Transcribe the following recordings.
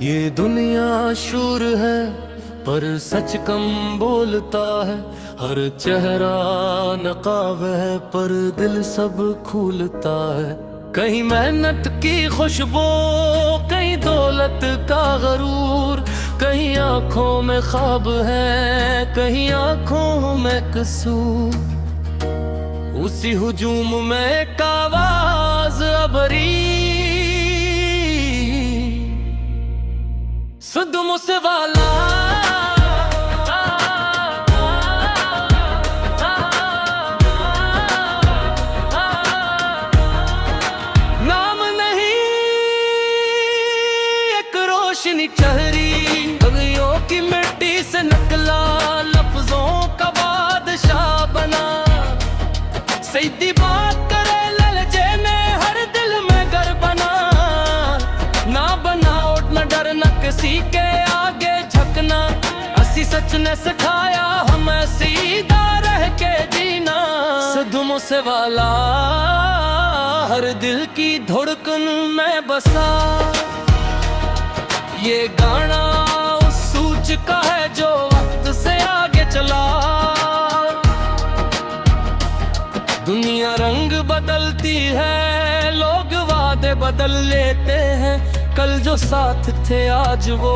ये दुनिया शूर है पर सच कम बोलता है। हर चेहरा नकाब है पर दिल सब खुलता है। कहीं मेहनत की खुशबू, कहीं दौलत का गरूर, कहीं आंखों में ख्वाब है, कहीं आंखों में कसूर। उसी हुजूम में एक आवाज अबरी, सुध मुझसे वाला नाम नहीं, एक रोशनी चेहरी, बगियों की मिट्टी से निकला, लफ्जों का बादशाह बना। सीधी बात करे ललचे ने हर दिल में घर बना। ना बनावट न डर न किसी के आगे झकना। असी सच ने सिखाया हमें सीधा रह के जीना। सिद्धू से वाला हर दिल की धड़कन में बसा। ये गाना उस सूझ का है जो वक्त से आगे चला। दुनिया रंग बदलती है, लोग वादे बदल लेते हैं। कल जो साथ थे आज वो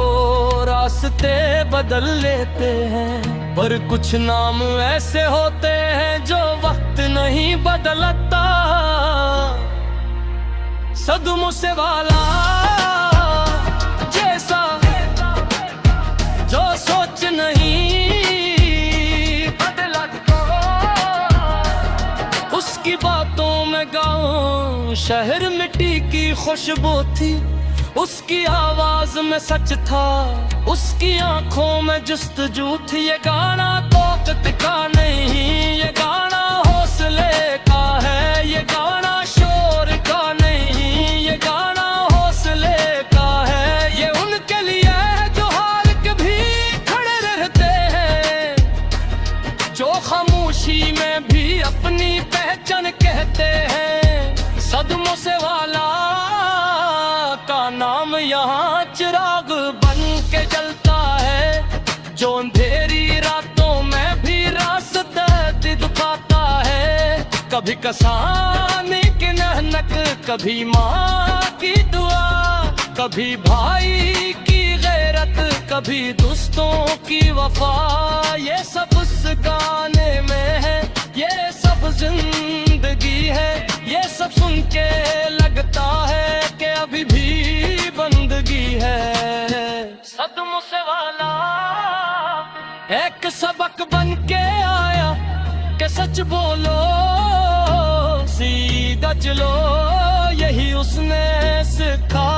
रास्ते बदल लेते हैं। पर कुछ नाम ऐसे होते हैं जो वक्त नहीं बदलता। सदमों से वाला जैसा जो सोच नहीं बदलता। उसकी बातों में गाँव शहर मिट्टी की खुशबू थी। उसकी आवाज में सच था, उसकी आंखों में जुस्तजू थी। ये गाना ताकत का नहीं, ये गाना हौसले का है। ये गाना शोर का नहीं, ये गाना हौसले का है। ये उनके लिए जो हार के भी खड़े रहते हैं, जो खामोशी में भी अपनी पहचान कहते हैं। सदमों से वाला का नाम यहाँ चिराग बन के जलता है, जो अंधेरी रातों में भी रास्ता दिखाता है। कभी किसानी की मेहनत, कभी माँ की दुआ, कभी भाई की गैरत, कभी दोस्तों की वफा। ये सब उस गाने में है, ये सब जिंदगी है। ये सब सुन के लगता है कि अभी भी बंदगी है। सदमों से वाला एक सबक बन के आया कि सच बोलो, सीधा चलो, यही उसने सिखा।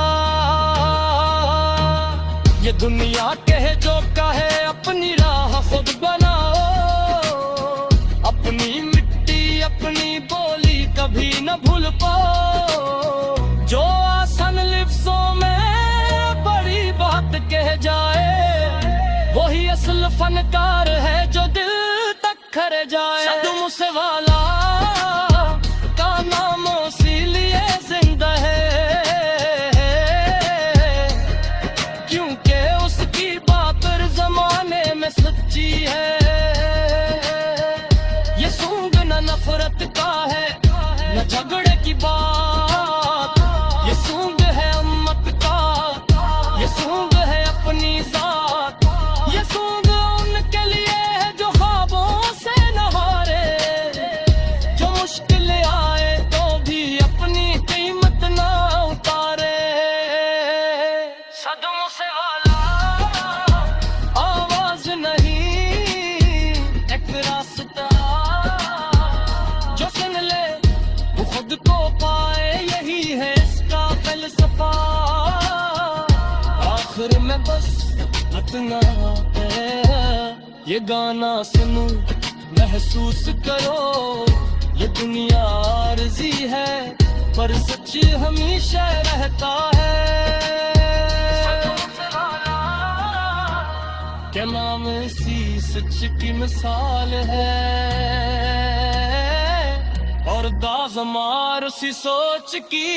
ये दुनिया कहे जो कहे, अपनी राह खुद बनाओ। अपनी मिट्टी अपनी बोली कभी न भूल पाओ। जो आसान लफ्जों में बड़ी बात कह जाए, वही असल फनकार है जो दिल तक खर जाए। सदमों से वाला का नाम इसीलिए जिंदा है, क्योंकि उसकी बात हर जमाने में सच्ची है। ये सूंघ न नफरत का है, न झगड़े की बात। ये सूंघ है उम्मत का, ये सूंघ है अपनी जात। ये सूंघ उनके लिए है जो ख्वाबों से न हारे, जो मुश्किल आए तो भी अपनी कीमत ना उतारे। सदमों से वाला आवाज नहीं, एक रास्ता जो सुन ले वो खुद को पाए। यही है इसका फलसफा, आखिर में बस इतना है। ये गाना सुनो, महसूस करो, ये दुनिया आरज़ी है पर सच हमेशा रहता है। क्या नाम इसी सच की मिसाल है, और दाज़ मार उसी सोच की।